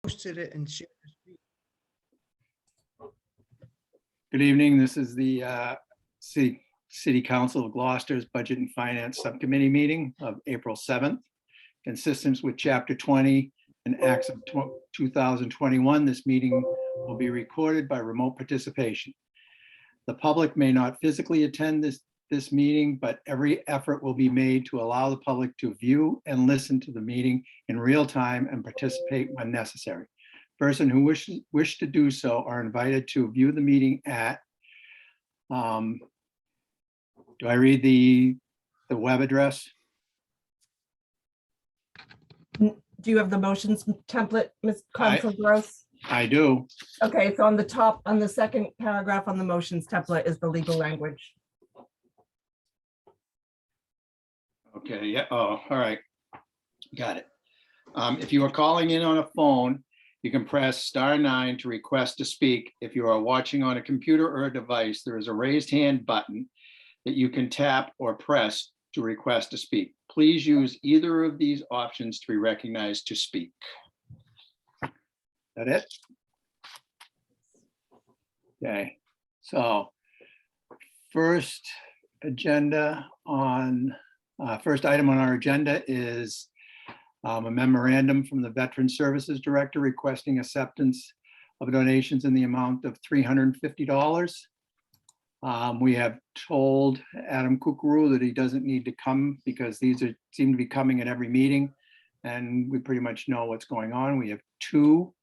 posted it and shared the screen. Good evening. This is the City Council of Gloucester's Budget and Finance Subcommittee meeting of April 7th. Consistent with Chapter 20 and Acts of 2021, this meeting will be recorded by remote participation. The public may not physically attend this meeting, but every effort will be made to allow the public to view and listen to the meeting in real time and participate when necessary. Person who wish to do so are invited to view the meeting at, do I read the web address? Do you have the motions template, Ms. Council Gross? I do. Okay, so on the top, on the second paragraph on the motions template is the legal language. Okay, yeah, oh, all right. Got it. If you are calling in on a phone, you can press *9 to request to speak. If you are watching on a computer or a device, there is a raised hand button that you can tap or press to request to speak. Please use either of these options to be recognized to speak. That it? Okay, so first item on our agenda is a memorandum from the Veteran Services Director requesting acceptance of donations in the amount of $350. We have told Adam Kukuru that he doesn't need to come because these seem to be coming at every meeting, and we pretty much know what's going on. We have two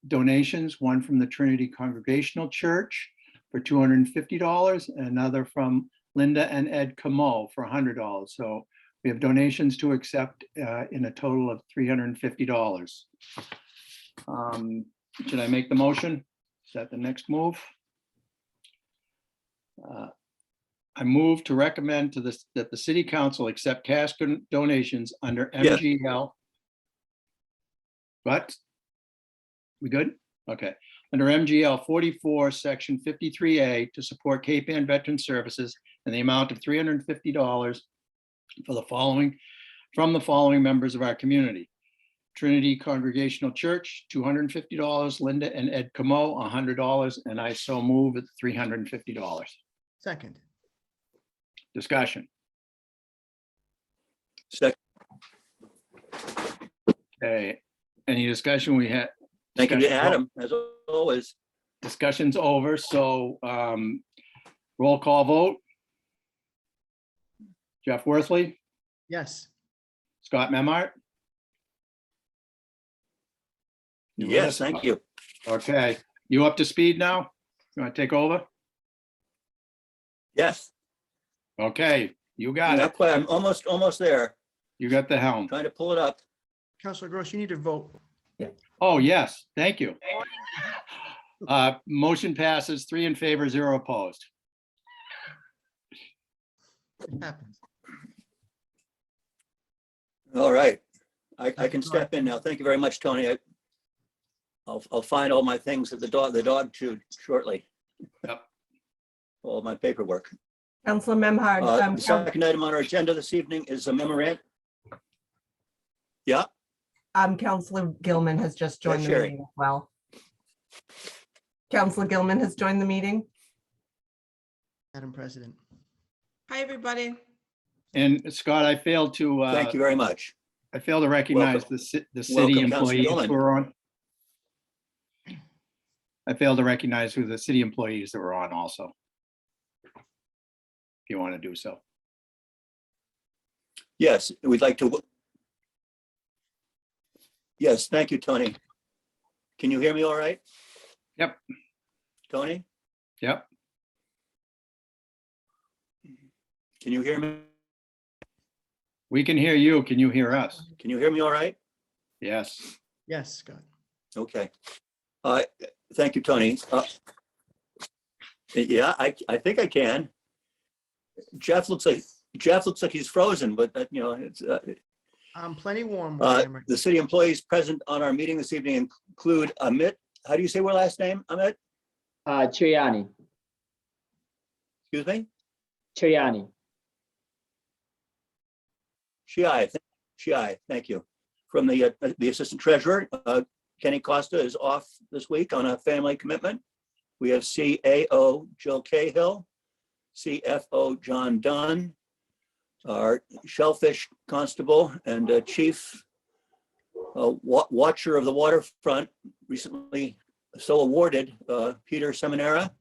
donations, one from the Trinity Congregational Church for $250 and another from Linda and Ed Camo for $100. So we have donations to accept in a total of $350. Should I make the motion? Is that the next move? I move to recommend that the City Council accept cash donations under MGL. What? We good? Okay. Under MGL 44, Section 53A to support Cape Ann Veteran Services in the amount of $350 for from the following members of our community. Trinity Congregational Church, $250, Linda and Ed Camo, $100, and I so move at $350. Second. Discussion. Second. Okay, any discussion we had? Thank you to Adam, as always. Discussion's over, so roll call vote. Jeff Worthley, Yes. Scott Memhart. You with Yes, us? thank you. Okay, you up to speed now? You want to take over? Yes. Okay, you got Not it. quite. I'm almost there. You got the helm. Trying to pull it up. Counselor Gross, you need to vote. Oh, yes, thank you. Motion passes 3 in favor, 0 opposed. It happens. All right. I can step in now. Thank you very much, Tony. I'll find all my things at the dog chewed shortly. Yep. All my paperwork. Councilor Memhard. The second item on our agenda this evening is a memorandum. Yeah, Councilor Gilman has just joined Yeah, the Sherry. meeting as well. Councilor Gilman has joined the meeting. Madam President. Hi, everybody. And Scott, I failed to, thank you very much. I failed to recognize Welcome. the city Welcome, Councilor employees Gilman. who were on. I failed to recognize who the city employees that were on also. If you want to do so. Yes, we'd like to. Yes, thank you, Tony. Can you hear me all right? Yep. Tony, Yep. can you hear me? We can hear you. Can you hear us? Can you hear me all right? Yes. Yes, Scott. Okay. Thank you, Tony. Yeah, I think I can. Jeff looks like he's frozen, but it's I'm plenty warm. where I am right the city employees present on our meeting this evening include Amit. How do you say your last name, Amit? Triani. Excuse me? Triani. Shai, thank you. from the Assistant Treasurer. Kenny Costa is off this week on a family commitment. We have CAO Jill Cahill, CFO John Dunn, our Shellfish Constable and Chief Watcher of the Waterfront, recently so awarded, Peter Seminara.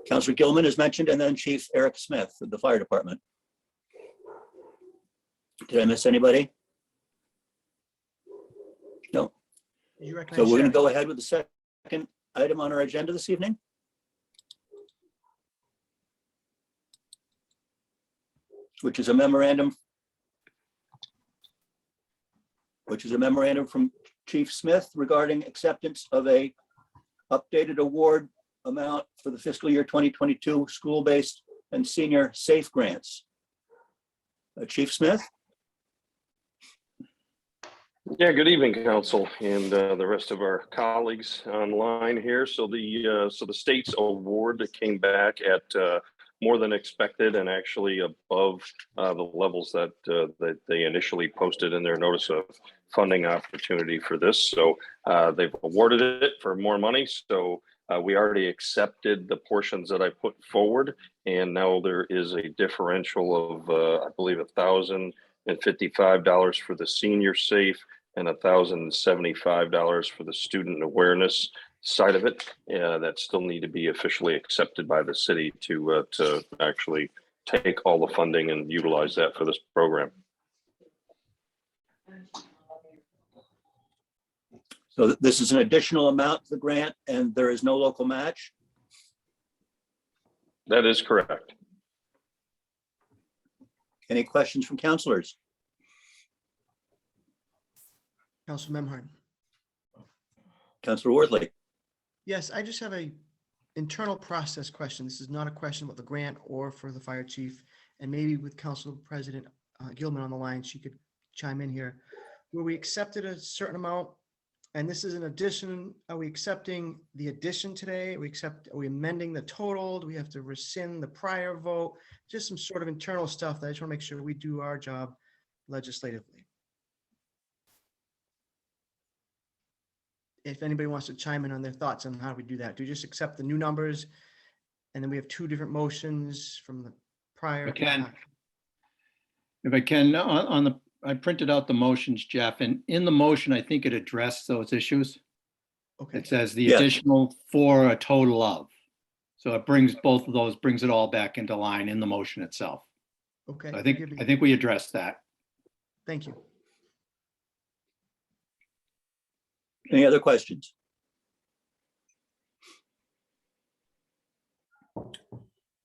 Councilor Gilman is mentioned, and then Chief Eric Smith of the Fire Department. Did I miss anybody? No. Did you recognize So we're going to Sharon? go ahead with the second item on our agenda this evening. Which is a memorandum from Chief Smith regarding acceptance of a updated award amount for the fiscal year 2022 school-based and senior SAFE grants. Chief Smith? Yeah, good evening, Council, and the rest of our colleagues online here. So the state's award that came back at more than expected and actually above the levels that they initially posted in their notice of funding opportunity for this. So they've awarded it for more money. So we already accepted the portions that I put forward, and now there is a differential of I believe $1,055 for the senior SAFE and $1,075 for the student awareness side of it that still need to be officially accepted by the city to actually take all the funding and utilize that for this program. So this is an additional amount to the grant and there is no local match? That is correct. Any questions from councilors? Councilor Memhard. Councilor Worthley? Yes, I just have a internal process question. This is not a question about the grant or for the fire chief. And maybe with Council President Gilman on the line, she could chime in here. Where we accepted a certain amount, and this is an addition, are we accepting the addition today? Are we amending the total? Do we have to rescind the prior vote? Just some sort of internal stuff that I just want to make sure we do our job legislatively. If anybody wants to chime in on their thoughts on how we do that, do we just accept the new numbers? And then we have two different motions from the prior. If I can, I printed out the motions, Jeff, and in the motion, I think it addressed those issues. Okay, It says the Yeah. additional for a total of. So it brings both of those, brings it all back into line in the motion itself. okay. So I think we addressed that. Thank you. Any other questions?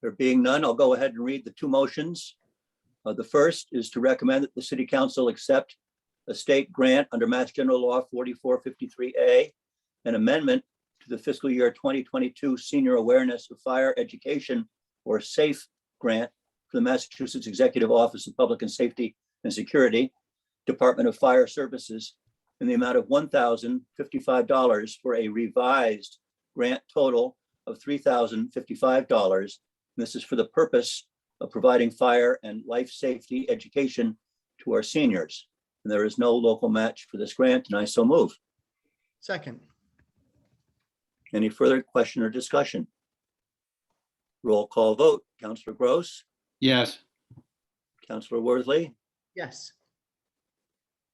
There being none, I'll go ahead and read the two motions. The first is to recommend that the City Council accept a state grant under Mass General Law 4453A, an amendment to the fiscal year 2022 Senior Awareness of Fire Education or SAFE grant for the Massachusetts Executive Office of Public and Safety and Security, Department of Fire Services, in the amount of $1,055 for a revised grant total of $3,055. This is for the purpose of providing fire and life safety education to our seniors. And there is no local match for this grant, and I so move. Second, Any further question or discussion? Roll call vote. Councilor Gross, Yes, Councilor Worthley, yes.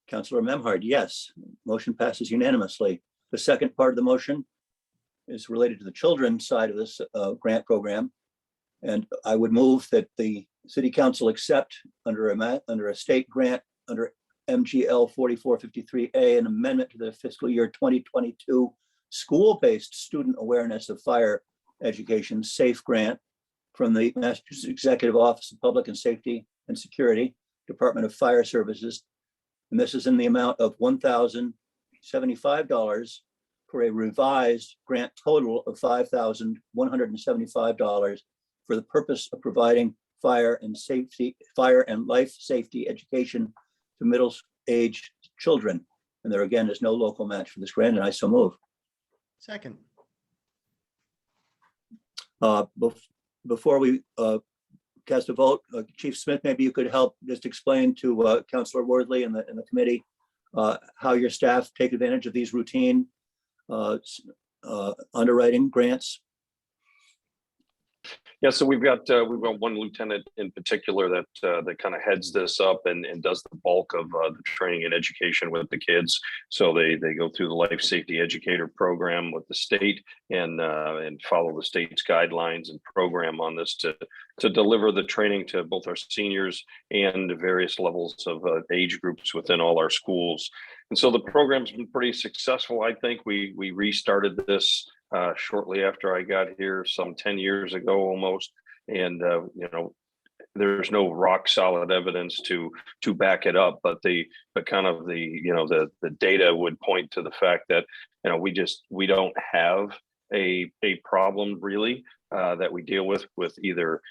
Councilor Memhard, yes. Motion passes unanimously. The second part of the motion is related to the children's side of this grant program. And I would move that the City Council accept under a state grant under MGL 4453A, an amendment to the fiscal year 2022 school-based student awareness of fire education SAFE grant from the Massachusetts Executive Office of Public and Safety and Security, Department of Fire Services. And this is in the amount of $1,075 for a revised grant total of $5,175 for the purpose of providing fire and life safety education to middle-aged children. And there again is no local match for this grant, and I so move. Second, Before we cast a vote, Chief Smith, maybe you could help just explain to Councilor Wardley and the committee how your staff take advantage of these routine underwriting grants? Yeah, so we've got one lieutenant in particular that kind of heads this up and does the bulk of the training and education with the kids. So they go through the life safety educator program with the state and follow the state's guidelines and program on this to deliver the training to both our seniors and various levels of age groups within all our schools. And so the program's been pretty successful. I think we restarted this shortly after I got here some 10 years ago almost. And, there's no rock solid evidence to back it up, but the data would point to the fact that, we don't have a problem really that we deal with either,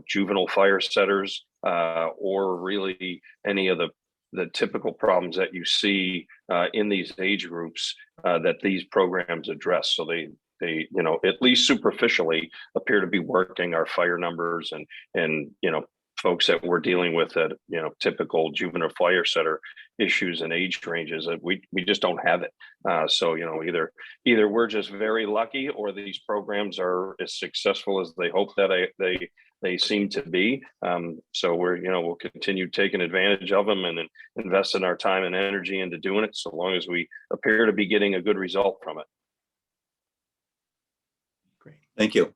juvenile fire setters or really any of the typical problems that you see in these age groups that these programs address. So they at least superficially appear to be working our fire numbers and folks that we're dealing with that typical juvenile fire setter issues and age ranges that we just don't have it. So either we're just very lucky or these programs are as successful as they hope that they seem to be. So we'll continue taking advantage of them and investing our time and energy into doing it so long as we appear to be getting a good result from it. Great. Thank you.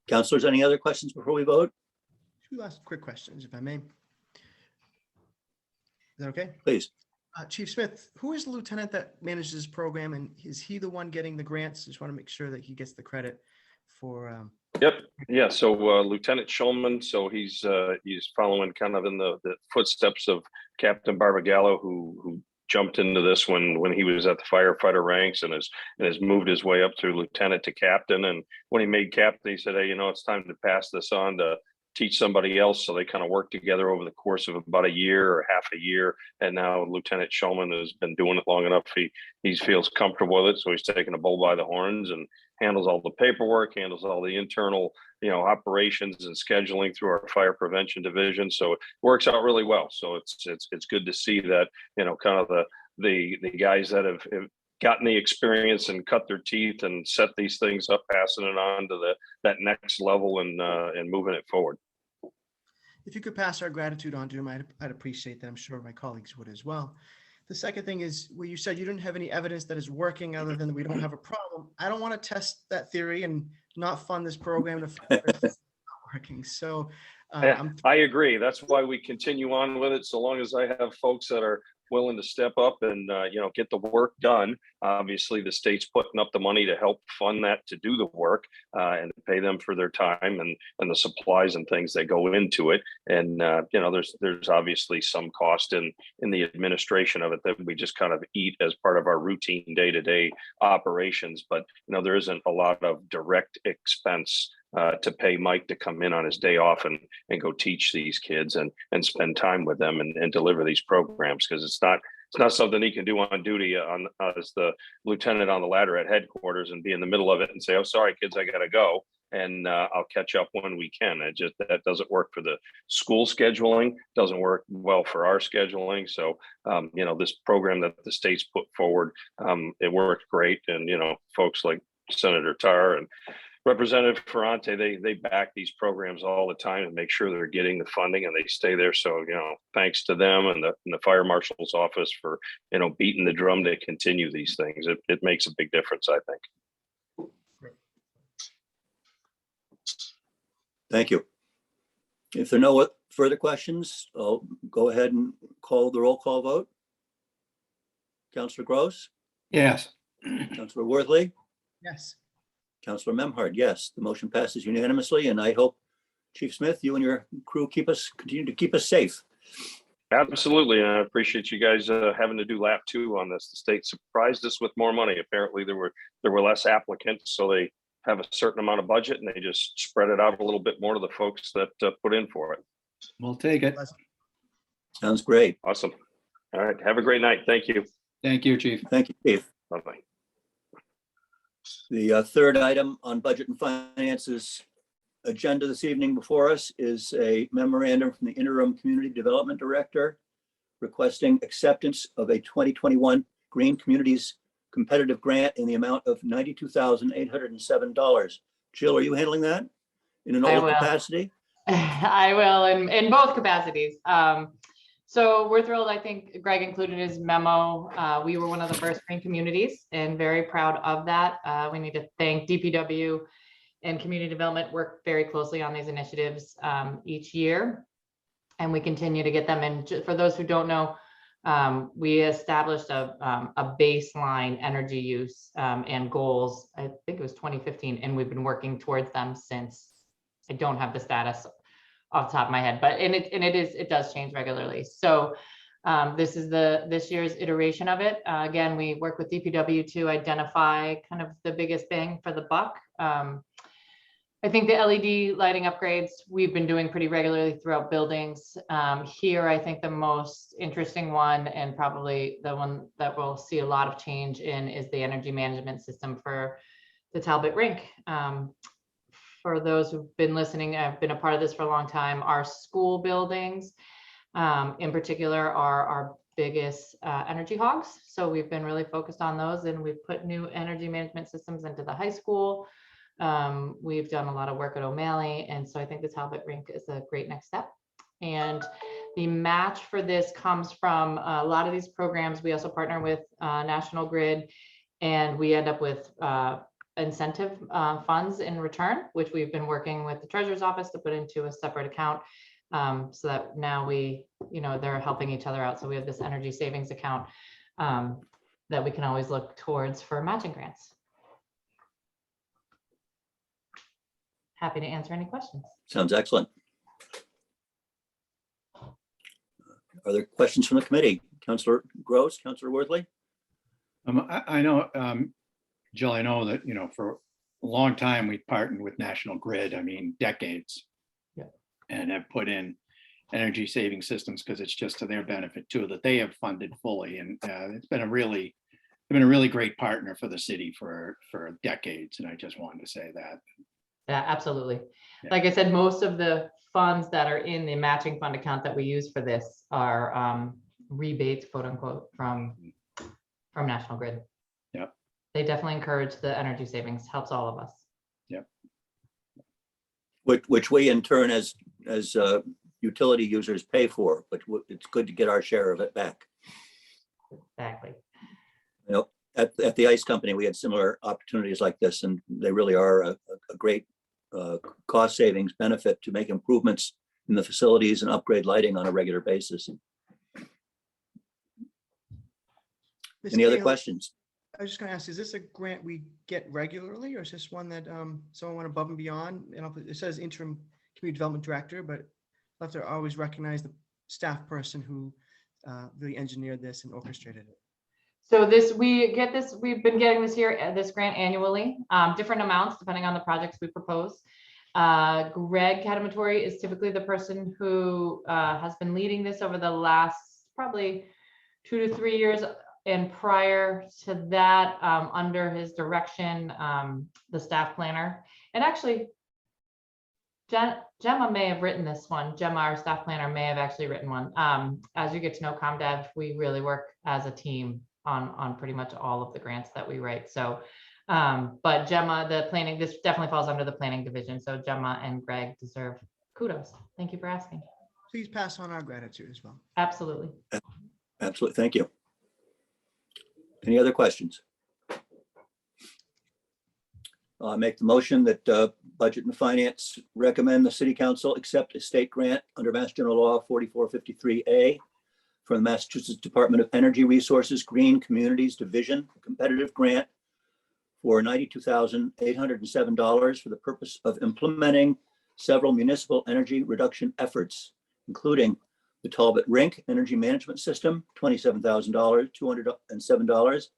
Counselors, any other questions before we vote? Two last quick questions, if I may. Is that okay? Please. Chief Smith, who is the lieutenant that manages this program, and is he the one getting the grants? Just want to make sure that he gets the credit for. Yep. Yeah. So Lieutenant Schulman, so he's following kind of in the footsteps of Captain Barbagallo, who jumped into this when he was at the firefighter ranks and has moved his way up through lieutenant to captain. And when he made captain, he said, hey, it's time to pass this on to teach somebody else. So they kind of worked together over the course of about a year or half a year. And now Lieutenant Schulman has been doing it long enough. He feels comfortable with it. So he's taking the bull by the horns and handles all the paperwork, handles all the internal, operations and scheduling through our fire prevention division. So it works out really well. So it's good to see that, kind of the guys that have gotten the experience and cut their teeth and set these things up, passing it on to that next level and moving it forward. If you could pass our gratitude on to him, I'd appreciate that. I'm sure my colleagues would as well. The second thing is where you said you didn't have any evidence that is working other than we don't have a problem. I don't want to test that theory and not fund this program to find out if it's not working. So I agree. That's why we continue on with it. So long as I have folks that are willing to step up and get the work done. Obviously, the state's putting up the money to help fund that, to do the work and pay them for their time and the supplies and things that go into it. And there's obviously some cost in the administration of it that we just kind of eat as part of our routine day-to-day operations. But there isn't a lot of direct expense to pay Mike to come in on his day off and go teach these kids and spend time with them and deliver these programs, because it's not something he can do on duty as the lieutenant on the ladder at headquarters and be in the middle of it and say, oh, sorry, kids, I got to go. And I'll catch up when we can. That doesn't work for the school scheduling, doesn't work well for our scheduling. So, this program that the state's put forward, it worked great. And, folks like Senator Tarr and Representative Ferrante, they back these programs all the time and make sure they're getting the funding and they stay there. So, thanks to them and the fire marshal's office for, beating the drum to continue these things. It makes a big difference, I think. Thank you. If there are no further questions, I'll go ahead and call the roll call vote. Councillor Gross? Yes. Councillor Worthley? yes. Councillor Memhard, yes. The motion passes unanimously, and I hope, Chief Smith, you and your crew continue to keep us safe. Absolutely. And I appreciate you guys having to do lap 2 on this. The state surprised us with more money. Apparently there were less applicants, so they have a certain amount of budget and they just spread it out a little bit more to the folks that put in for it. We'll take it. Sounds great. Awesome. All right. Have a great night. Thank you. Thank you, Chief. Thank you, Chief. Bye-bye. The third item on Budget and Finances agenda this evening before us is a memorandum from the Interim Community Development Director requesting acceptance of a 2021 Green Communities Competitive Grant in the amount of $92,807. Jill, are you handling that in an I old will. capacity? I will in both capacities. So we're thrilled. I think Greg included his memo. We were one of the first green communities and very proud of that. We need to thank DPW and community development work very closely on these initiatives each year. And we continue to get them. And for those who don't know, we established a baseline energy use and goals. I think it was 2015, and we've been working towards them since. I don't have the status off the top of my head, but it does change regularly. So this is this year's iteration of it. Again, we work with DPW to identify kind of the biggest bang for the buck. I think the LED lighting upgrades we've been doing pretty regularly throughout buildings. Here, I think the most interesting one, and probably the one that we'll see a lot of change in, is the energy management system for the Talbot Rink. For those who've been listening, I've been a part of this for a long time. Our school buildings, in particular, are our biggest energy hogs. So we've been really focused on those, and we've put new energy management systems into the high school. We've done a lot of work at O'Malley, and so I think the Talbot Rink is a great next step. And the match for this comes from a lot of these programs. We also partner with National Grid, and we end up with incentive funds in return, which we've been working with the treasurer's office to put into a separate account, so that now they're helping each other out. So we have this energy savings account that we can always look towards for matching grants. Happy to answer any questions. Sounds excellent. Are there questions from the committee? Councillor Gross, Councillor Worthley? I know, Jill, I know that, for a long time, we partnered with National Grid, decades. Yeah. And have put in energy saving systems because it's just to their benefit too, that they have funded fully. And it's been a really great partner for the city for decades. And I just wanted to say that. Yeah, absolutely. Yeah. Like I said, most of the funds that are in the matching fund account that we use for this are rebates, quote unquote, from National Grid. Yep. They definitely encourage the energy savings, helps all of us. Yep. Which we in turn as utility users pay for, but it's good to get our share of it back. Exactly. At the ice company, we had similar opportunities like this, and they really are a great cost savings benefit to make improvements in the facilities and upgrade lighting on a regular basis. Ms. Any other Cahill, questions? I was just gonna ask, is this a grant we get regularly, or is this one that someone went above and beyond? It says interim community development director, but I'll have to always recognize the staff person who really engineered this and orchestrated it. So we've been getting this grant annually, different amounts depending on the projects we propose. Greg Catamatori is typically the person who has been leading this over the last probably 2 to 3 years. And prior to that, under his direction, the staff planner, and actually Gemma may have written this one. Gemma, our staff planner, may have actually written one. As you get to know ComDev, we really work as a team on pretty much all of the grants that we write. So, but Gemma, this definitely falls under the planning division. So Gemma and Greg deserve kudos. Thank you for asking. Please pass on our gratitude as well. Absolutely. Absolutely, thank you. Any other questions? I make the motion that Budget and Finance recommend the City Council accept a state grant under Mass General Law 4453A from the Massachusetts Department of Energy Resources Green Communities Division, a competitive grant for $92,807 for the purpose of implementing several municipal energy reduction efforts, including the Talbot Rink Energy Management System, $27,000, $207.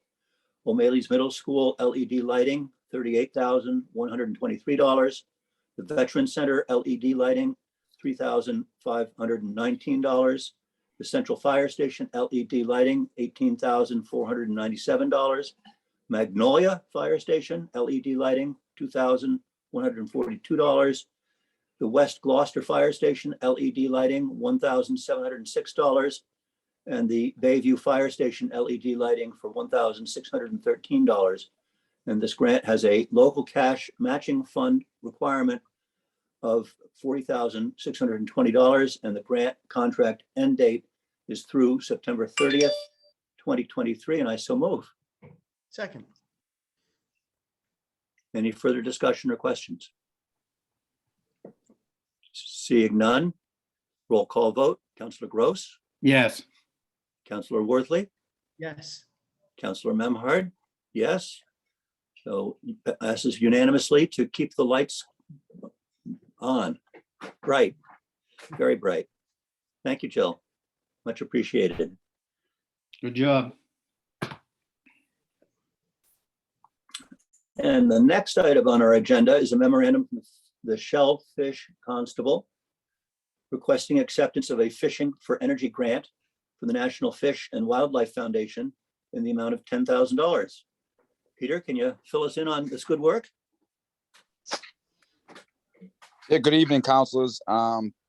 O'Malley's Middle School LED lighting, $38,123. The Veterans Center LED lighting, $3,519. The Central Fire Station LED lighting, $18,497. Magnolia Fire Station LED lighting, $2,142. The West Gloucester Fire Station LED lighting, $1,706. and the Bayview Fire Station LED lighting for $1,613. And this grant has a local cash matching fund requirement of $40,620, and the grant contract end date is through September 30th, 2023, and I so move. Second. Any further discussion or questions? Seeing none, roll call vote. Councillor Gross, Yes. Councillor Worthley, Yes. Councillor Memhard, yes. So passes unanimously to keep the lights on, bright, very bright. Thank you, Jill. Much appreciated. Good job. And the next item on our agenda is a memorandum from the Shellfish Constable requesting acceptance of a Fishing for Energy grant from the National Fish and Wildlife Foundation in the amount of $10,000. Peter, can you fill us in on this good work? Yeah, good evening, councilors.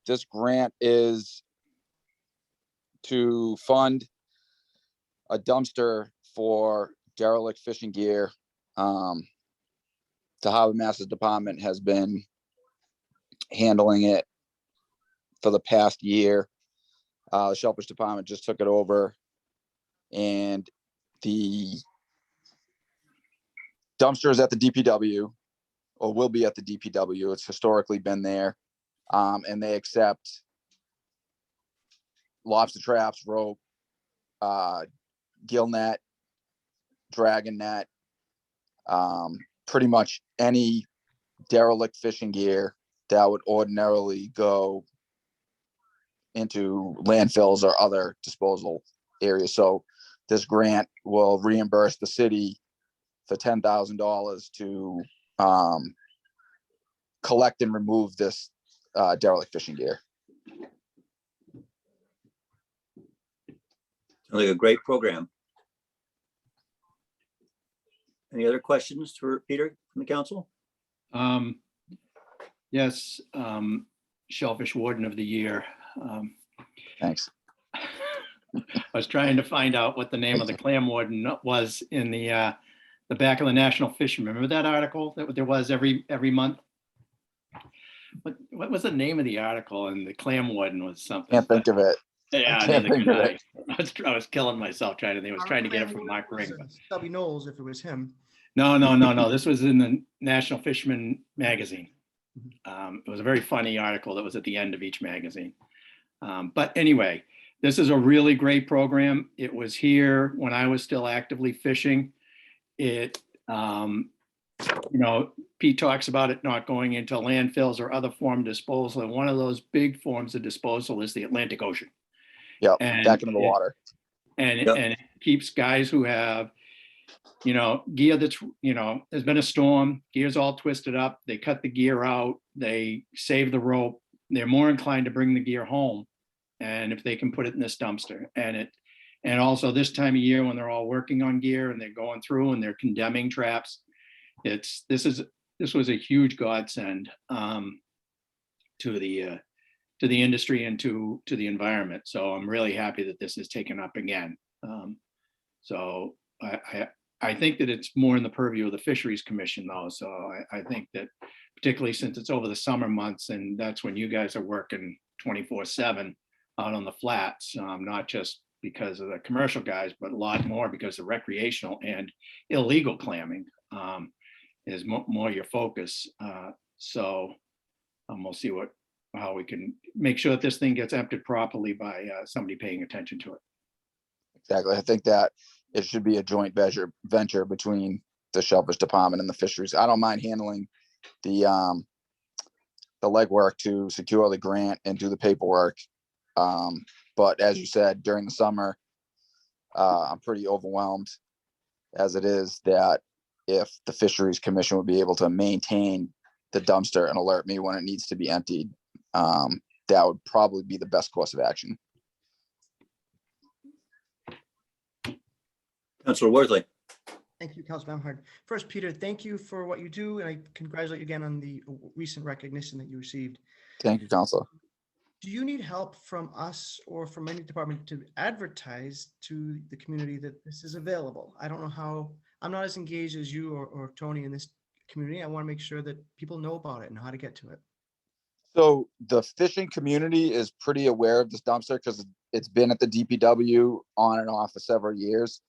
This grant is to fund a dumpster for derelict fishing gear. The Harbor Masters Department has been handling it for the past year. The Shellfish Department just took it over, and the dumpster is at the DPW, or will be at the DPW. It's historically been there. And they accept lobster traps, rope, gill net, dragon net, pretty much any derelict fishing gear that would ordinarily go into landfills or other disposal areas. So this grant will reimburse the city for $10,000 to collect and remove this derelict fishing gear. Sounds like a great program. Any other questions for Peter from the council? Yes, Shellfish Warden of the Year. Thanks. I was trying to find out what the name of the clam warden was in the back of the National Fish. Remember that article that there was every month? What was the name of the article? And the clam warden was something. Can't think of it. Yeah, can't neither think can of I. it. I was killing myself trying to think. I was trying to get it from Mark Ring. but- Stubby Knowles, if it was him. No. This was in the National Fisherman magazine. It was a very funny article that was at the end of each magazine. But anyway, this is a really great program. It was here when I was still actively fishing. It, Pete talks about it not going into landfills or other form of disposal. And one of those big forms of disposal is the Atlantic Ocean. Yep, And back into the water. And Yep. it keeps guys who have, gear that's, there's been a storm, gear's all twisted up, they cut the gear out, they save the rope, they're more inclined to bring the gear home. And if they can put it in this dumpster, and also this time of year when they're all working on gear and they're going through and they're condemning traps, this was a huge godsend to the industry and to the environment. So I'm really happy that this is taken up again. So I think that it's more in the purview of the Fisheries Commission though. So I think that particularly since it's over the summer months and that's when you guys are working 24/7 out on the flats, not just because of the commercial guys, but a lot more because of recreational and illegal clamming is more your focus. So we'll see how we can make sure that this thing gets emptied properly by somebody paying attention to it. Exactly. I think that it should be a joint venture between the Shellfish Department and the fisheries. I don't mind handling the legwork to secure the grant and do the paperwork. But as you said, during the summer, I'm pretty overwhelmed as it is that if the Fisheries Commission would be able to maintain the dumpster and alert me when it needs to be emptied, that would probably be the best course of action. Councillor Worthley. Thank you, Councilor Memhard. First, Peter, thank you for what you do, and I congratulate you again on the recent recognition that you received. Thank you, Counselor. do you need help from us or from any department to advertise to the community that this is available? I don't know how, I'm not as engaged as you or Tony in this community. I want to make sure that people know about it and how to get to it. So the fishing community is pretty aware of this dumpster because it's been at the DPW on and off for several years.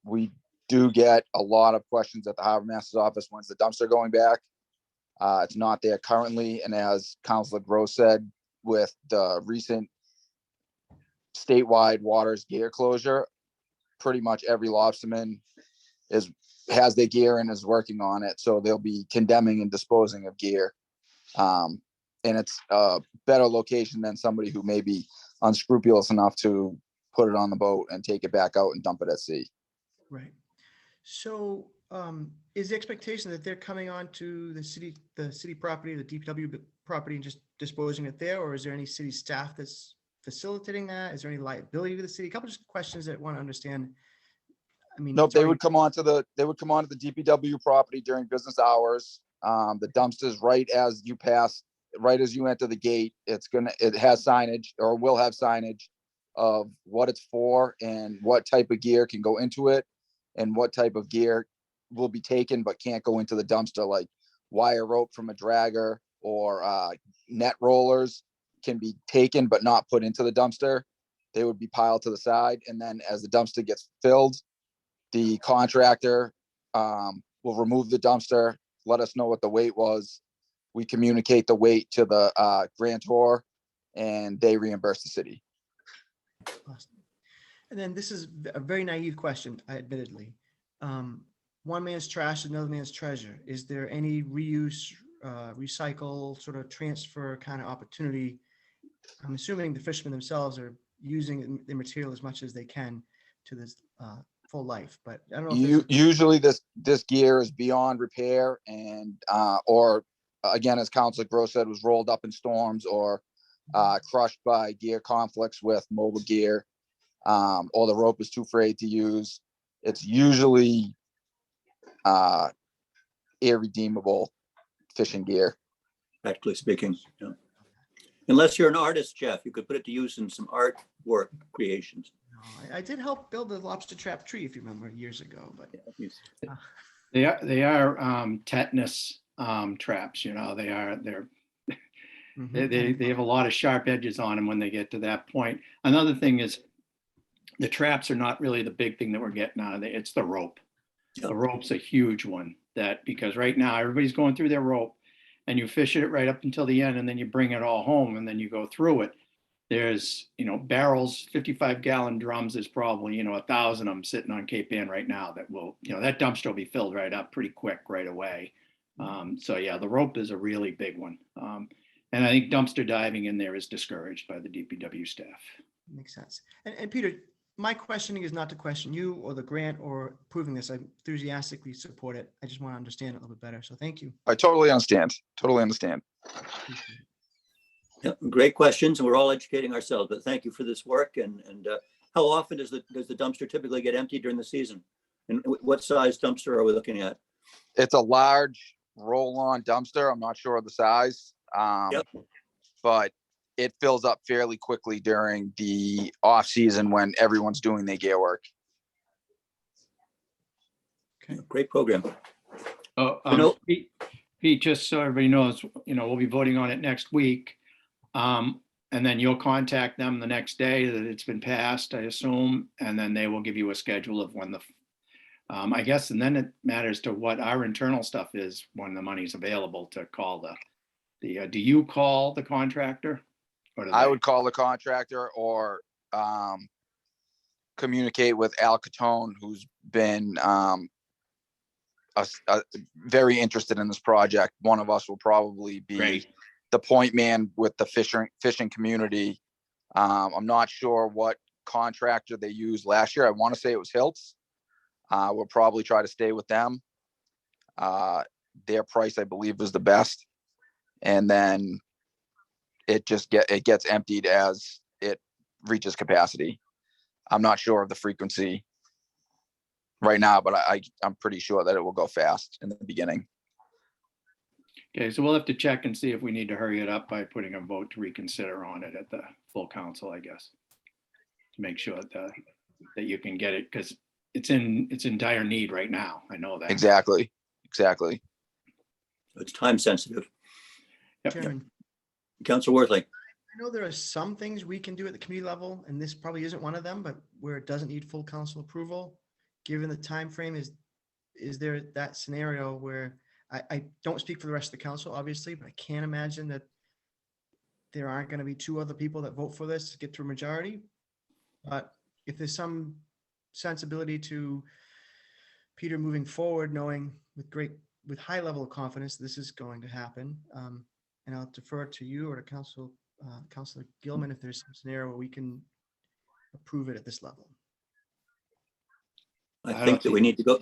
We do get a lot of questions at the harbor master's office. When's the dumpster going back? It's not there currently. And as Councilor Gross said, with the recent statewide waters gear closure, pretty much every lobsterman has their gear and is working on it. So they'll be condemning and disposing of gear. And it's a better location than somebody who may be unscrupulous enough to put it on the boat and take it back out and dump it at sea. Right. So is the expectation that they're coming on to the city property, the DPW property, and just disposing it there? Or is there any city staff that's facilitating that? Is there any liability to the city? A couple of questions that I want to understand. I mean, Nope, it's they already- would come onto the DPW property during business hours. The dumpsters right as you pass, right as you enter the gate, it has signage or will have signage of what it's for and what type of gear can go into it and what type of gear will be taken but can't go into the dumpster, like wire rope from a dragger or net rollers can be taken but not put into the dumpster. They would be piled to the side, and then as the dumpster gets filled, the contractor will remove the dumpster, let us know what the weight was. We communicate the weight to the grantor, and they reimburse the city. Awesome. And then this is a very naive question, admittedly. One man's trash, another man's treasure. Is there any reuse, recycle, sort of transfer kind of opportunity? I'm assuming the fishermen themselves are using the material as much as they can to this full life, but I don't know. If there's- Usually this gear is beyond repair and or again, as Councilor Gross said, was rolled up in storms or crushed by gear conflicts with mobile gear, or the rope is too frayed to use. It's usually irredeemable fishing gear. Practically speaking. Yeah. Unless you're an artist, Jeff, you could put it to use in some artwork creations. I did help build the lobster trap tree, if you remember, years ago, but They are tetanus traps, you know, they're they have a lot of sharp edges on them when they get to that point. Another thing is the traps are not really the big thing that we're getting out of it. It's the rope. Yep. The rope's a huge one, because right now everybody's going through their rope and you fish it right up until the end and then you bring it all home and then you go through it. There's, barrels, 55-gallon drums. There's probably, 1,000 of them sitting on Cape Ann right now that will, that dumpster will be filled right up pretty quick right away. So yeah, the rope is a really big one. And I think dumpster diving in there is discouraged by the DPW staff. makes sense. And Peter, my questioning is not to question you or the grant or approving this. I enthusiastically support it. I just want to understand it a little bit better. So thank you. I totally understand. Totally understand. Appreciate it. yeah, great questions, and we're all educating ourselves, but thank you for this work. And how often does the dumpster typically get emptied during the season? And what size dumpster are we looking at? It's a large roll-on dumpster. I'm not sure of the size. Yep. But it fills up fairly quickly during the off season when everyone's doing their gear work. Great program. Oh, You know- Pete, just so everybody knows, we'll be voting on it next week. And then you'll contact them the next day that it's been passed, I assume, and then they will give you a schedule of when I guess, and then it matters to what our internal stuff is when the money's available to call do you call the contractor? Or do I they? would call the contractor or communicate with Al Catone, who's been very interested in this project. One of us will probably be Great. the point man with the fishing community. I'm not sure what contractor they used last year. I want to say it was Hiltz. We'll probably try to stay with them. Their price, I believe, was the best. And then it gets emptied as it reaches capacity. I'm not sure of the frequency right now, but I'm pretty sure that it will go fast in the beginning. Okay, so we'll have to check and see if we need to hurry it up by putting a vote to reconsider on it at the full council, I guess. To make sure that you can get it, because it's in dire need right now. I know that. Exactly. It's time sensitive. Yep. Chairman, Councilor Worthley. I know there are some things we can do at the committee level, and this probably isn't one of them, but where it doesn't need full council approval, given the time frame, is there that scenario where I don't speak for the rest of the council, obviously, but I can't imagine that there aren't going to be two other people that vote for this to get to a majority. But if there's some sensibility to Peter moving forward, knowing with high level of confidence this is going to happen, and I'll defer to you or to Councilor Gilman if there's some scenario where we can approve it at this level. I don't think that see- we need to go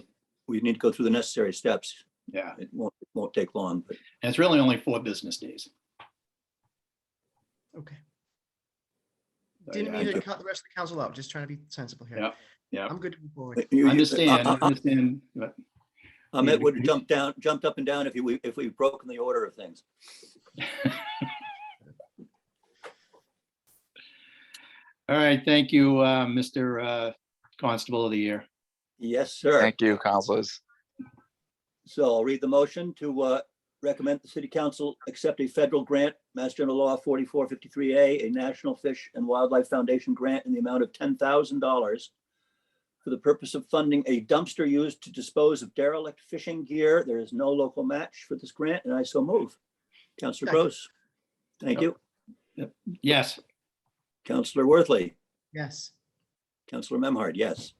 through the necessary steps. Yeah, It won't take long, but and it's really only 4 business days. Okay. So, Didn't yeah, mean I to cut the rest of the council out, just trying to be sensible here. Yeah, yeah. I'm good to move forward. Understand, but Ahmed would have jumped up and down if we've broken the order of things. all right, thank you, Mr. Constable of the Year. Yes, sir. Thank you, councilors. So I'll read the motion to recommend the city council accept a federal grant, Mass General Law 4453A, a National Fish and Wildlife Foundation grant in the amount of $10,000 for the purpose of funding a dumpster used to dispose of derelict fishing gear. There is no local match for this grant, and I so move. Councilor Second. Gross. Thank you. Yes, Councilor Worthley. Yes. Councilor Memhard, yes.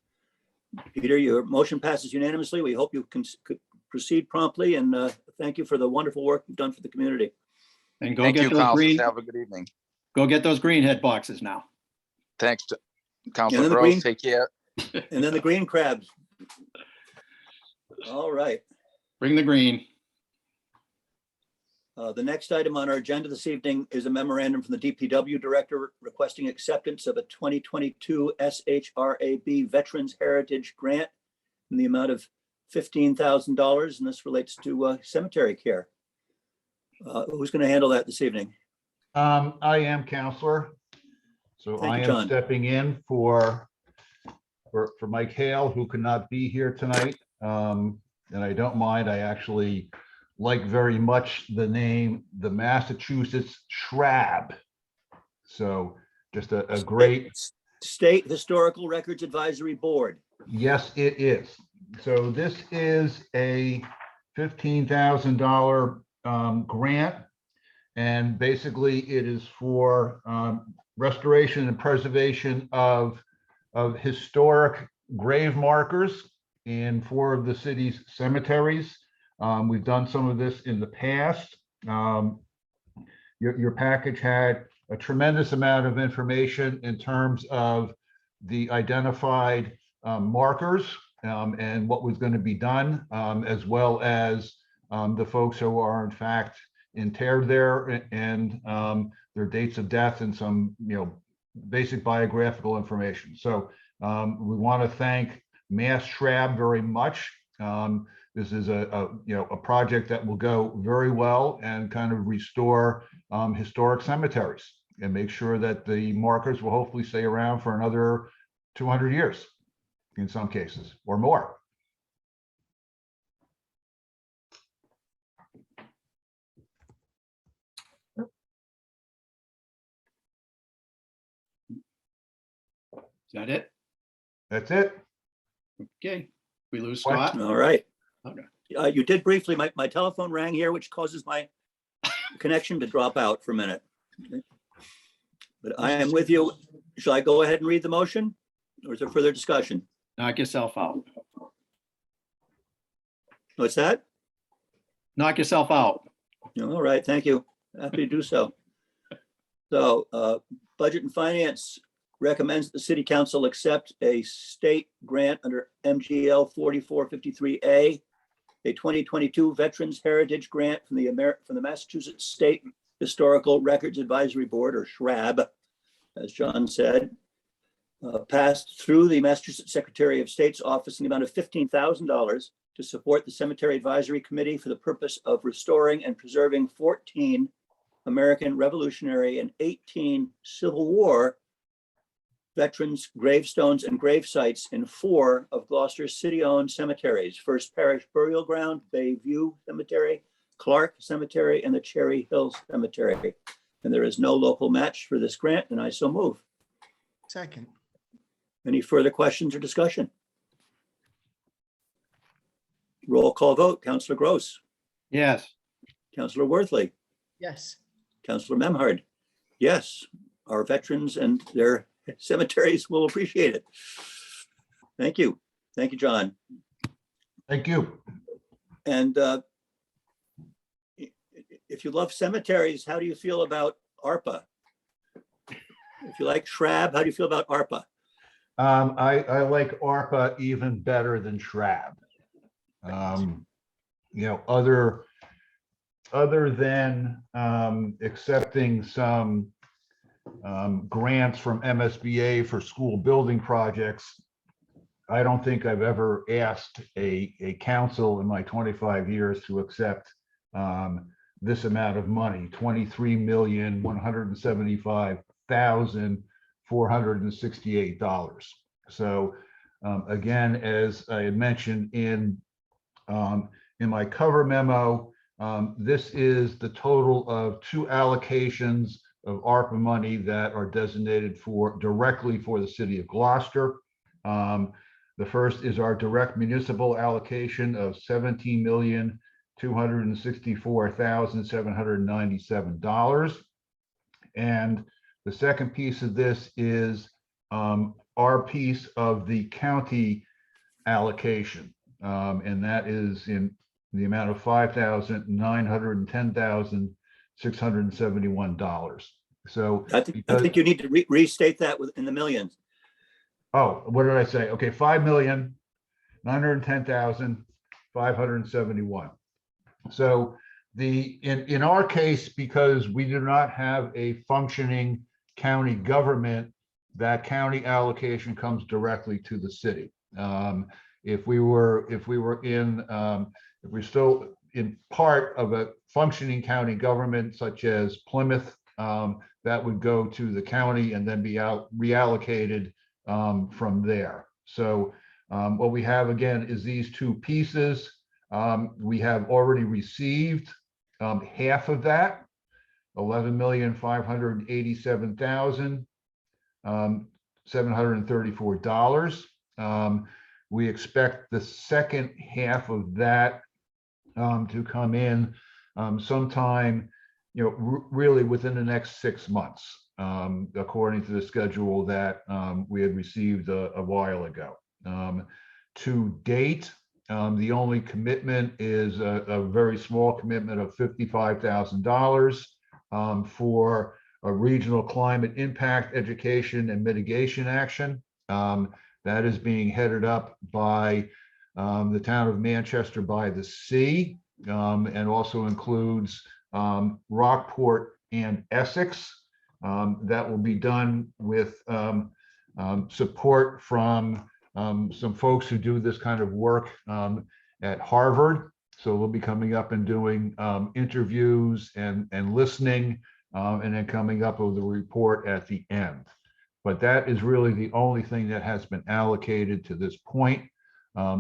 Peter, your motion passes unanimously. We hope you could proceed promptly, and thank you for the wonderful work you've done for the community. and go Thank get you, those councilors. green, Have a good evening. go get those green head boxes now. Thanks to Councilor then the Gross. green- Take care. And then the green crabs. All right. Bring the green. The next item on our agenda this evening is a memorandum from the DPW Director requesting acceptance of a 2022 SHRAB Veterans Heritage Grant in the amount of $15,000, and this relates to cemetery care. Who's going to handle that this evening? I am counselor. So Thank I you, am John. stepping in for Mike Hale, who could not be here tonight. And I don't mind. I actually like very much the name, the Massachusetts Shrab. So just a great, State Historical Records Advisory Board. yes, it is. So this is a $15,000 grant. And basically it is for restoration and preservation of historic grave markers in 4 of the city's cemeteries. We've done some of this in the past. Your package had a tremendous amount of information in terms of the identified markers and what was going to be done, as well as the folks who are in fact interred there and their dates of death and some, basic biographical information. So we want to thank Mass Shrab very much. This is a project that will go very well and kind of restore historic cemeteries and make sure that the markers will hopefully stay around for another 200 years in some cases or more. Is that it? That's it. Okay, we lose What? Scott. All right. Okay. You did briefly, my telephone rang here, which causes my connection to drop out for a minute. But I am with you. Shall I go ahead and read the motion? Or is there further discussion? Knock yourself out. What's that? Knock yourself out. All right, thank you. Happy to do so. So Budget and Finance recommends the City Council accept a state grant under MGL 4453A, a 2022 Veterans Heritage Grant from the Massachusetts State Historical Records Advisory Board, or SHRAB, as John said, passed through the Massachusetts Secretary of State's office in the amount of $15,000 to support the Cemetery Advisory Committee for the purpose of restoring and preserving 14 American Revolutionary and 18 Civil War veterans' gravestones and grave sites in 4 of Gloucester's city-owned cemeteries: First Parish Burial Ground, Bayview Cemetery, Clark Cemetery, and the Cherry Hill Cemetery. And there is no local match for this grant, and I so move. Second. Any further questions or discussion? Roll call vote. Councillor Gross, Yes. Councillor Worthley, Yes. Councillor Memhard. Yes, our veterans and their cemeteries will appreciate it. Thank you. Thank you, John. Thank you. And if you love cemeteries, how do you feel about ARPA? If you like Shrab, how do you feel about ARPA? I like ARPA even better than Shrab. You know, other than accepting some grants from MSBA for school building projects, I don't think I've ever asked a council in my 25 years to accept this amount of money, $23,175,468. So again, as I had mentioned in my cover memo, this is the total of 2 allocations of ARPA money that are designated directly for the city of Gloucester. The first is our direct municipal allocation of $17,264,797. And the second piece of this is our piece of the county allocation. And that is in the amount of $5,910,671. So I think you need to restate that in the millions. Oh, what did I say? Okay, 5,910,571. So in our case, because we do not have a functioning county government, that county allocation comes directly to the city. If we're still in part of a functioning county government, such as Plymouth, that would go to the county and then be reallocated from there. So what we have again is these 2 pieces. We have already received half of that, $11,587,734. We expect the second half of that to come in sometime, really within the next 6 months, according to the schedule that we had received a while ago. To date, the only commitment is a very small commitment of $55,000 for a regional climate impact education and mitigation action. That is being headed up by the town of Manchester by the Sea, and also includes Rockport and Essex. That will be done with support from some folks who do this kind of work at Harvard. So we'll be coming up and doing interviews and listening, and then coming up with a report at the end. But that is really the only thing that has been allocated to this point.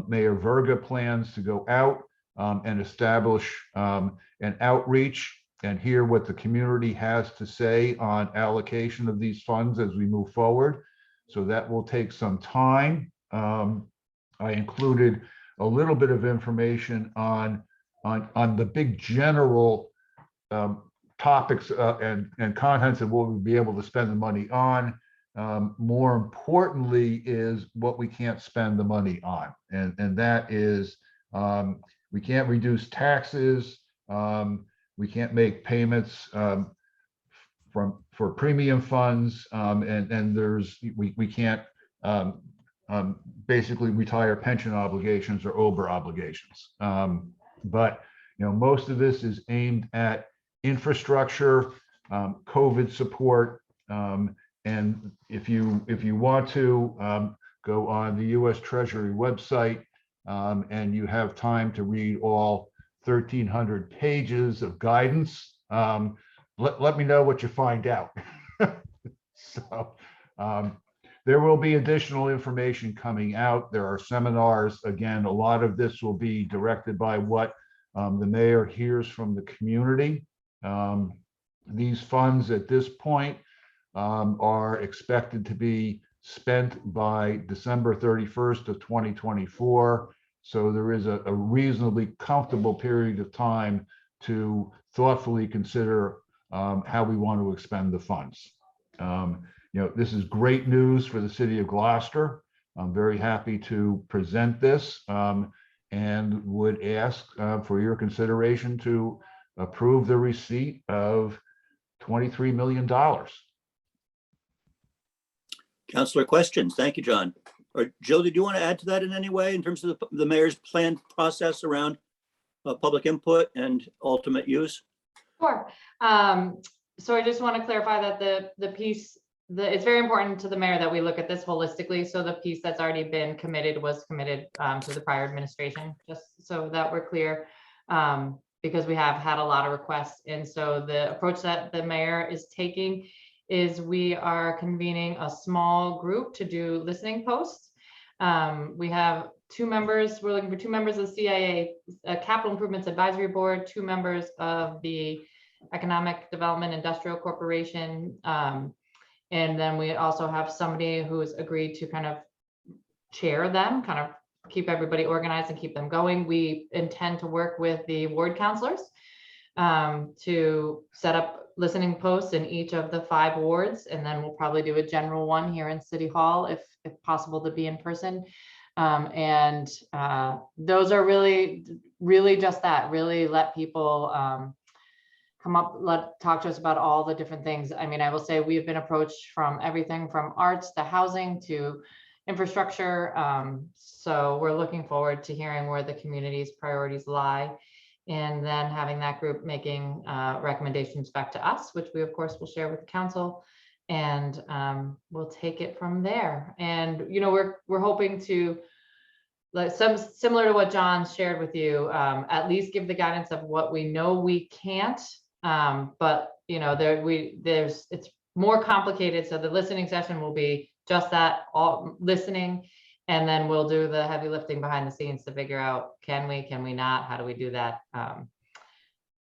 Mayor Verga plans to go out and establish an outreach and hear what the community has to say on allocation of these funds as we move forward. So that will take some time. I included a little bit of information on the big general topics and contents of what we'll be able to spend the money on. More importantly is what we can't spend the money on. And that is, we can't reduce taxes. We can't make payments for premium funds. And we can't basically retire pension obligations or OBRA obligations. But most of this is aimed at infrastructure, COVID support. And if you want to go on the U.S. Treasury website and you have time to read all 1,300 pages of guidance, let me know what you find out. So there will be additional information coming out. There are seminars. Again, a lot of this will be directed by what the mayor hears from the community. These funds at this point are expected to be spent by December 31st of 2024. So there is a reasonably comfortable period of time to thoughtfully consider how we want to expend the funds. This is great news for the city of Gloucester. I'm very happy to present this and would ask for your consideration to approve the receipt of $23 million. Councilor, questions? Thank you, John. Or Jill, did you want to add to that in any way in terms of the mayor's planned process around public input and ultimate use? Sure. So I just want to clarify that the piece, it's very important to the mayor that we look at this holistically. So the piece that's already been committed was committed to the prior administration, just so that we're clear, because we have had a lot of requests. And so the approach that the mayor is taking is we are convening a small group to do listening posts. We have 2 members. We're looking for 2 members of the CIA Capital Improvements Advisory Board, 2 members of the Economic Development Industrial Corporation. And then we also have somebody who has agreed to kind of chair them, kind of keep everybody organized and keep them going. We intend to work with the ward counselors to set up listening posts in each of the 5 wards. And then we'll probably do a general one here in City Hall if possible to be in person. Those are really just that, really let people come up, talk to us about all the different things. I mean, I will say we've been approached from everything from arts to housing to infrastructure. So we're looking forward to hearing where the community's priorities lie, and then having that group making recommendations back to us, which we of course will share with the council, and we'll take it from there. And we're hoping to, like similar to what John shared with you, at least give the guidance of what we know we can't. But it's more complicated. So the listening session will be just that, all listening, and then we'll do the heavy lifting behind the scenes to figure out, can we not, how do we do that?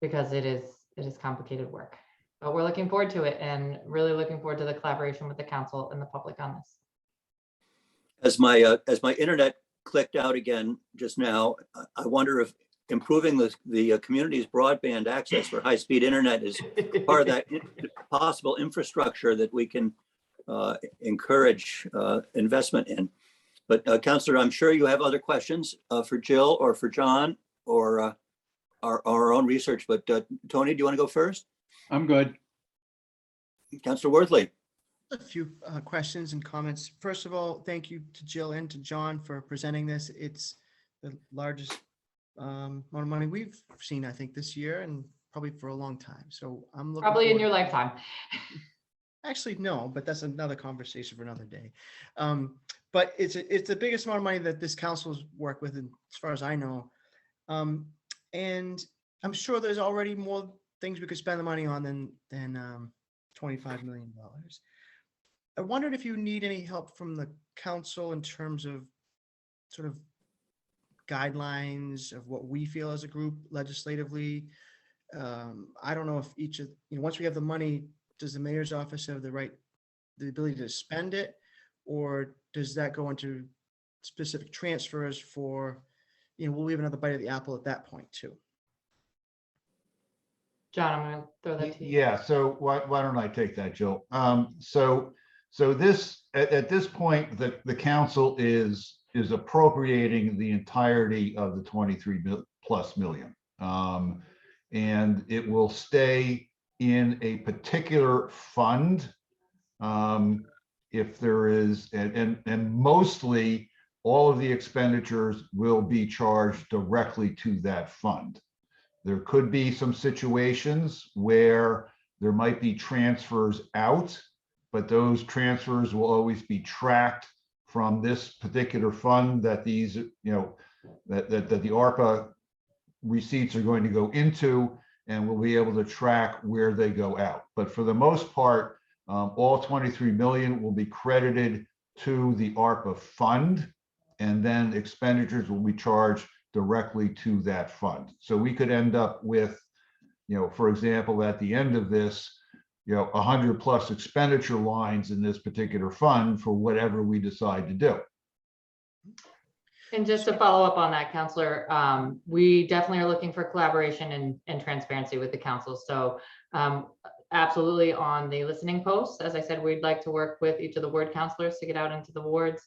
Because it is complicated work, but we're looking forward to it and really looking forward to the collaboration with the council and the public on this. As my internet clicked out again just now, I wonder if improving the community's broadband access for high-speed internet is part of that possible infrastructure that we can encourage investment in. But Councillor, I'm sure you have other questions for Jill or for John or our own research. But Tony, do you want to go first? I'm good. Councillor Worthley. A few questions and comments. First of all, thank you to Jill and to John for presenting this. It's the largest amount of money we've seen, I think, this year and probably for a long time. So I'm looking Probably in forward- your lifetime. Actually, no, but that's another conversation for another day. But it's the biggest amount of money that this council's worked with, as far as I know. And I'm sure there's already more things we could spend the money on than $25 million. I wondered if you need any help from the council in terms of sort of guidelines of what we feel as a group legislatively. I don't know if each of, once we have the money, does the mayor's office have the ability to spend it, or does that go into specific transfers for, will we have another bite of the apple at that point too? John, I'm going to throw that to you. Yeah, so why don't I take that, Jill? So this, at this point, the council is appropriating the entirety of the 23+ million. And it will stay in a particular fund. If there is, and mostly all of the expenditures will be charged directly to that fund. There could be some situations where there might be transfers out, but those transfers will always be tracked from this particular fund that these, that the ARPA receipts are going to go into, and we'll be able to track where they go out. But for the most part, all 23 million will be credited to the ARPA fund, and then expenditures will be charged directly to that fund. So we could end up with, for example, at the end of this, 100+ expenditure lines in this particular fund for whatever we decide to do. And just to follow up on that, Counselor, we definitely are looking for collaboration and transparency with the council. So absolutely on the listening posts, as I said, we'd like to work with each of the ward councilors to get out into the wards.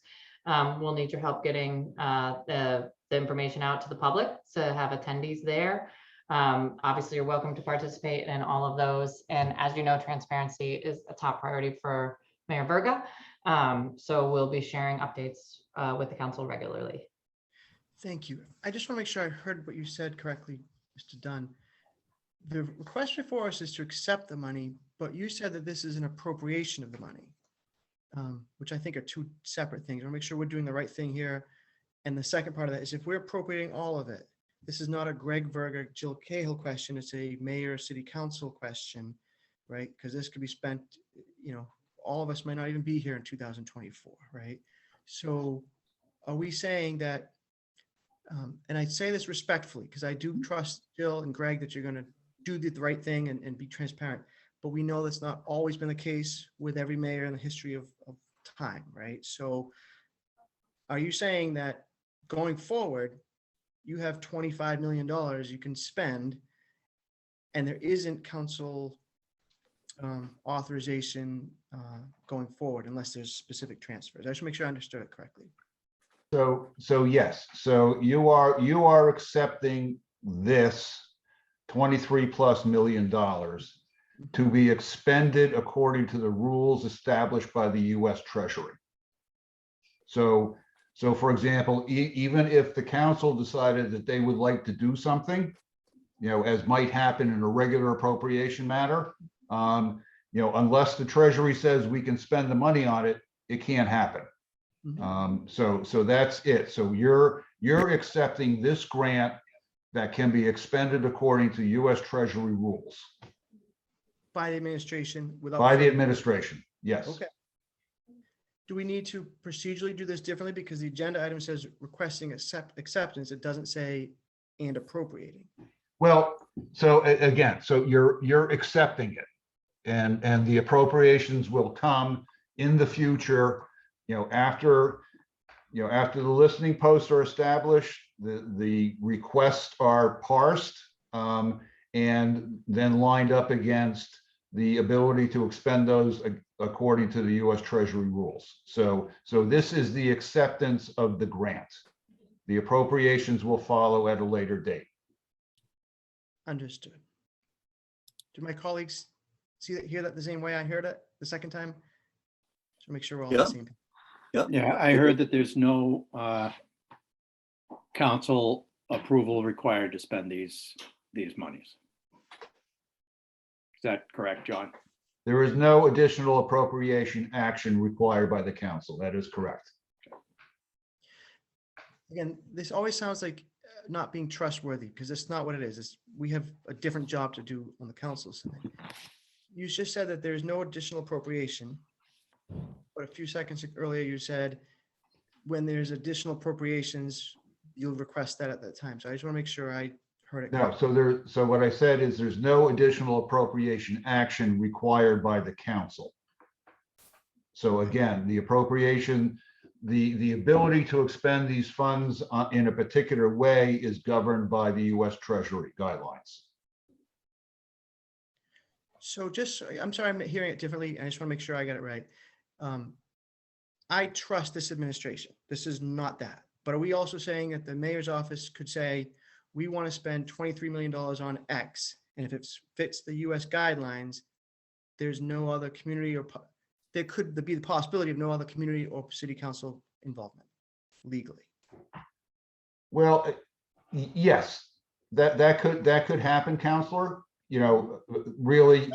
We'll need your help getting the information out to the public to have attendees there. Obviously, you're welcome to participate in all of those. And as you know, transparency is a top priority for Mayor Verga. So we'll be sharing updates with the council regularly. Thank you. I just want to make sure I heard what you said correctly, Mr. Dunn. The request before us is to accept the money, but you said that this is an appropriation of the money, which I think are two separate things. I want to make sure we're doing the right thing here. And the second part of that is if we're appropriating all of it, this is not a Greg Verga, Jill Cahill question. It's a mayor, city council question, right? Because this could be spent, all of us might not even be here in 2024, right? So are we saying that, and I say this respectfully, because I do trust Jill and Greg that you're going to do the right thing and be transparent, but we know that's not always been the case with every mayor in the history of time, right? So are you saying that going forward, you have $25 million you can spend and there isn't council authorization going forward unless there's specific transfers? I just want to make sure I understood it correctly. So yes, so you are accepting this $23+ million to be expended according to the rules established by the U.S. Treasury. So for example, even if the council decided that they would like to do something, as might happen in a regular appropriation matter, unless the Treasury says we can spend the money on it, it can't happen. So that's it. So you're accepting this grant that can be expended according to U.S. Treasury rules. By the administration without. By the administration, yes. Okay. Do we need to procedurally do this differently? Because the agenda item says requesting acceptance. It doesn't say and appropriating. Well, so again, so you're accepting it, and the appropriations will come in the future. After the listening posts are established, the requests are parsed and then lined up against the ability to expend those according to the U.S. Treasury rules. So this is the acceptance of the grant. The appropriations will follow at a later date. Understood. Do my colleagues hear that the same way I heard it the second time? So make sure we're all on the same page. Yeah, I heard that there's no council approval required to spend these monies. Is that correct, John? There is no additional appropriation action required by the council. That is correct. Again, this always sounds like not being trustworthy because it's not what it is. We have a different job to do on the council side. You just said that there's no additional appropriation, but a few seconds earlier you said when there's additional appropriations, you'll request that at that time. So I just want to make sure I heard it. No, so what I said is there's no additional appropriation action required by the council. So again, the appropriation, the ability to expend these funds in a particular way is governed by the U.S. Treasury guidelines. So I'm sorry, I'm hearing it differently. I just want to make sure I got it right. I trust this administration. This is not that. But are we also saying that the mayor's office could say, we want to spend $23 million on X, and if it fits the U.S. guidelines, there's no other community or there could be the possibility of no other community or city council involvement legally? Well, yes, that could happen, Counselor. Really,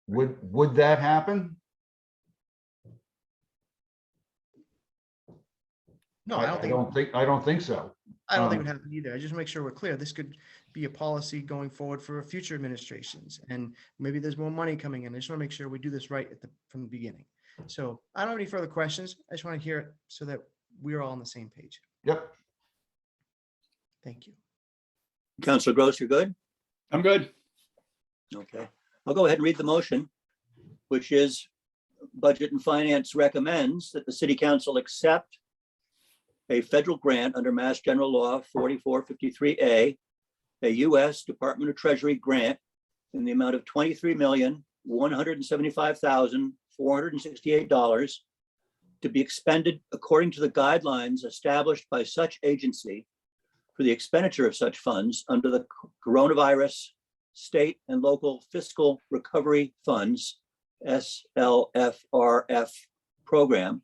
would that happen? No, I don't think. I don't think so. I don't think it would happen either. I just make sure we're clear. This could be a policy going forward for future administrations, and maybe there's more money coming in. I just want to make sure we do this right from the beginning. So I don't have any further questions. I just want to hear it so that we're all on the same page. Yep. Thank you. Counselor Gross, you're good? I'm good. Okay, I'll go ahead and read the motion, which is Budget and Finance recommends that the city council accept a federal grant under Mass General Law 4453A, a U.S. Department of Treasury grant in the amount of $23,175,468 to be expended according to the guidelines established by such agency for the expenditure of such funds under the Coronavirus State and Local Fiscal Recovery Funds, SLFRF program.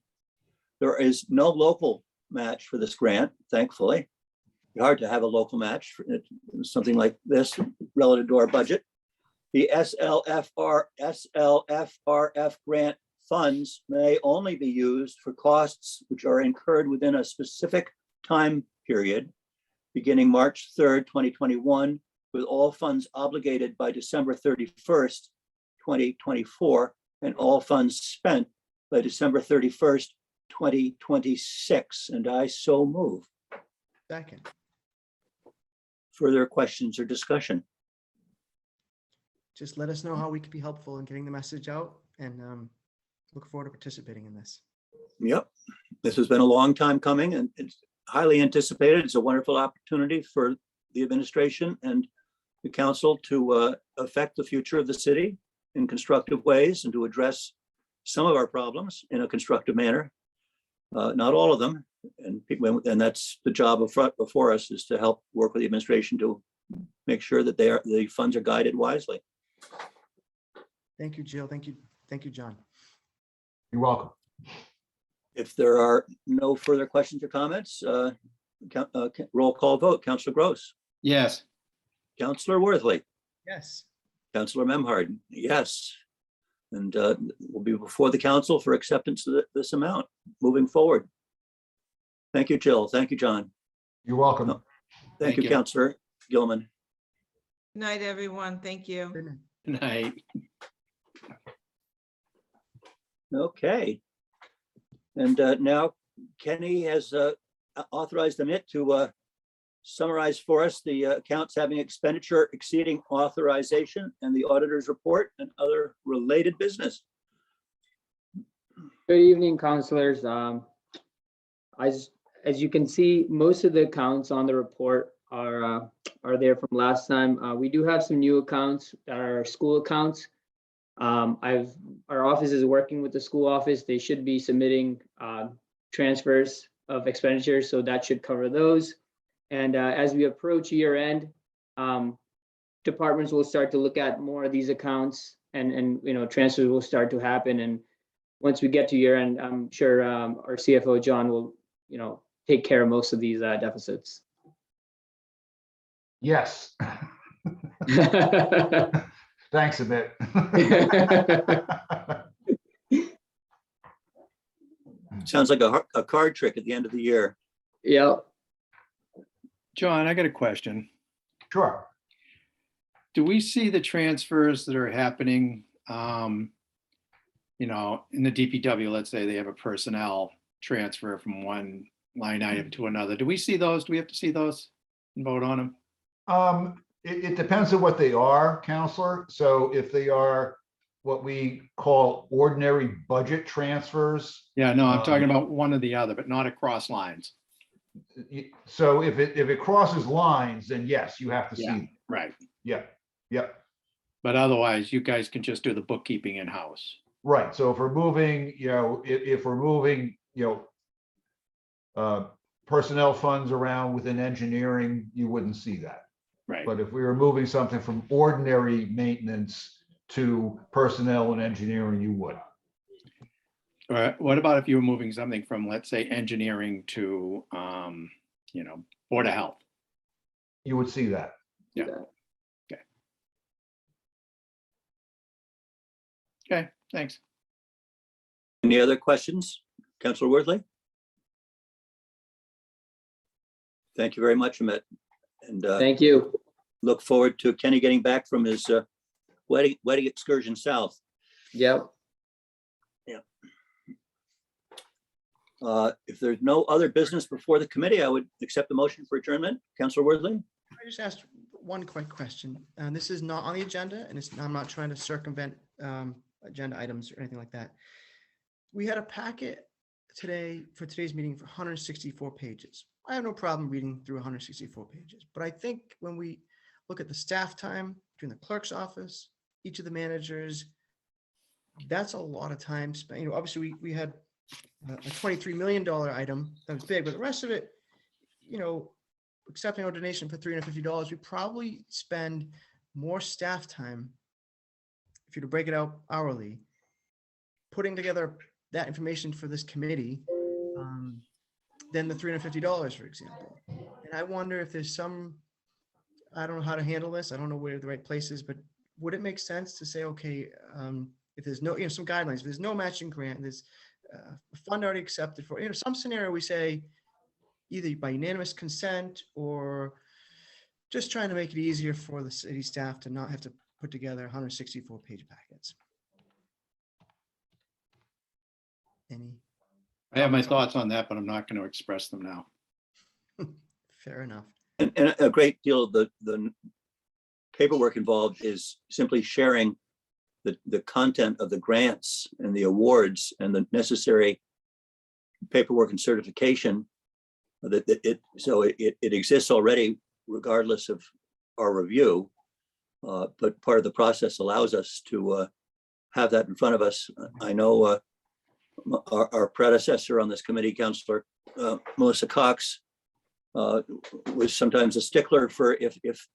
There is no local match for this grant, thankfully. It's hard to have a local match for something like this relative to our budget. The SLFRF grant funds may only be used for costs which are incurred within a specific time period, beginning March 3rd, 2021, with all funds obligated by December 31st, 2024, and all funds spent by December 31st, 2026. And I so move. Second. Further questions or discussion? Just let us know how we could be helpful in getting the message out, and look forward to participating in this. Yep, this has been a long time coming and it's highly anticipated. It's a wonderful opportunity for the administration and the council to affect the future of the city in constructive ways and to address some of our problems in a constructive manner. Not all of them, and that's the job before us, is to help work with the administration to make sure that the funds are guided wisely. Thank you, Jill. Thank you, John. You're welcome. If there are no further questions or comments, roll call vote. Councilor Gross, Yes. Councilor Worthley, Yes. Councilor Memhard, yes. And we'll be before the council for acceptance of this amount moving forward. Thank you, Jill. Thank you, John. You're welcome. Thank Thank you, you. Councilor Gilman. Good night, everyone. Thank you. Good night. Good night. Okay. And now Kenny has authorized Amit to summarize for us the accounts having expenditure exceeding authorization and the auditor's report and other related business. Good evening, councilors. As you can see, most of the accounts on the report are there from last time. We do have some new accounts that are school accounts. Our office is working with the school office. They should be submitting transfers of expenditures, so that should cover those. And as we approach year end, departments will start to look at more of these accounts, and transfers will start to happen. And once we get to year end, I'm sure our CFO John will take care of most of these deficits. Yes. Thanks a bit. Sounds like a card trick at the end of the year. Yep. John, I got a question. Sure. Do we see the transfers that are happening, in the DPW? Let's say they have a personnel transfer from one line item to another. Do we see those? Do we have to see those and vote on them? It depends on what they are, Counselor. So if they are what we call ordinary budget transfers. Yeah, no, I'm talking about one or the other, but not across lines. So if it crosses lines, then yes, you have to see. Yeah. them. Right. Yeah, yep. But otherwise, you guys can just do the bookkeeping in-house. Right. So if we're moving, if we're moving, personnel funds around within engineering, you wouldn't see that. Right. But if we were moving something from ordinary maintenance to personnel and engineering, you would. Or what about if you were moving something from, let's say, engineering to, Board of Health? You would see that. Yeah. Okay, thanks. Any other questions? Councilor Worthley? Thank you very much, Amit. And Thank you. look forward to Kenny getting back from his wedding excursion south. Yep. If there's no other business before the committee, I would accept the motion for adjournment. Councilor Worthley? I just asked one quick question, and this is not on the agenda, and I'm not trying to circumvent agenda items or anything like that. We had a packet today for today's meeting for 164 pages. I have no problem reading through 164 pages, but I think when we look at the staff time between the clerk's office, each of the managers, that's a lot of time spent. You know, obviously we had a $23 million item that was big, but the rest of it, you know, accepting our donation for $350, we probably spend more staff time, if you were to break it out hourly, putting together that information for this committee than the $350, for example. And I wonder if there's some, I don't know how to handle this. I don't know where the right place is, but would it make sense to say, okay, if there's no, you know, some guidelines, if there's no matching grant, there's a fund already accepted for, you know, some scenario we say either by unanimous consent or just trying to make it easier for the city staff to not have to put together 164 page packets. Any? I have my thoughts on that, but I'm not going to express them now. Fair enough. And a great deal of the paperwork involved is simply sharing the content of the grants and the awards and the necessary paperwork and certification that it exists already regardless of our review. But part of the process allows us to have that in front of us. I know our predecessor on this committee, Councilor Melissa Cox, was sometimes a stickler for if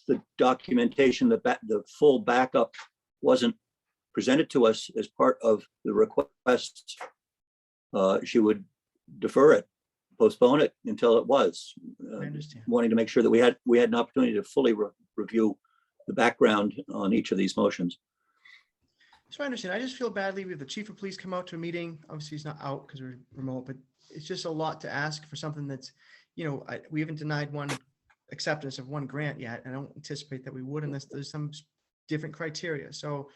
the documentation, the full backup wasn't presented to us as part of the request, she would defer it, postpone it until it was. I understand. Wanting to make sure that we had an opportunity to fully review the background on each of these motions. So I understand. I just feel badly with the chief of police come out to a meeting. Obviously he's not out because we're remote, but it's just a lot to ask for something that's, you know, we haven't denied one acceptance of one grant yet. I don't anticipate that we would unless there's some different criteria. So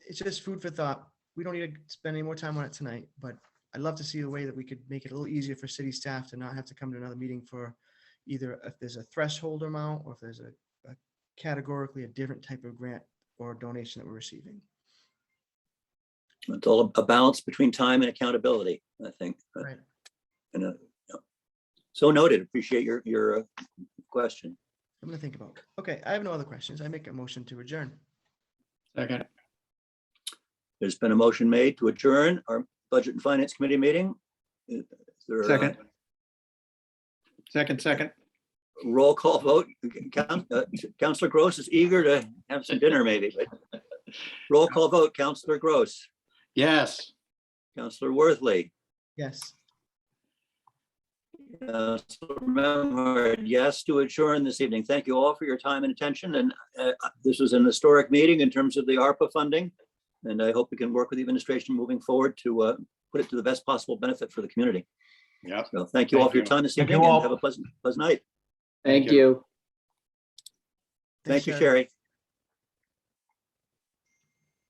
it's just food for thought. We don't need to spend any more time on it tonight, but I'd love to see the way that we could make it a little easier for city staff to not have to come to another meeting for either if there's a threshold amount or if there's a categorically a different type of grant or donation that we're receiving. It's all a balance between time and accountability, I think. Right. And so noted. Appreciate your question. I'm gonna think about it. Okay, I have no other questions. I make a motion to adjourn. Second. There's been a motion made to adjourn our Budget and Finance Committee meeting. Is there a Second. roll call vote? Councilor Gross is eager to have some dinner maybe. But roll call vote, Councilor Gross, Yes. Councilor Worthley, Yes. Councilor Memhard, yes to adjourn this evening. Thank you all for your time and attention. And this was an historic meeting in terms of the ARPA funding. And I hope we can work with the administration moving forward to put it to the best possible benefit for the community. Yeah. So thank you all for your time this Thank you evening and all. have a pleasant night. Thank you. you. Thank you, Sherry.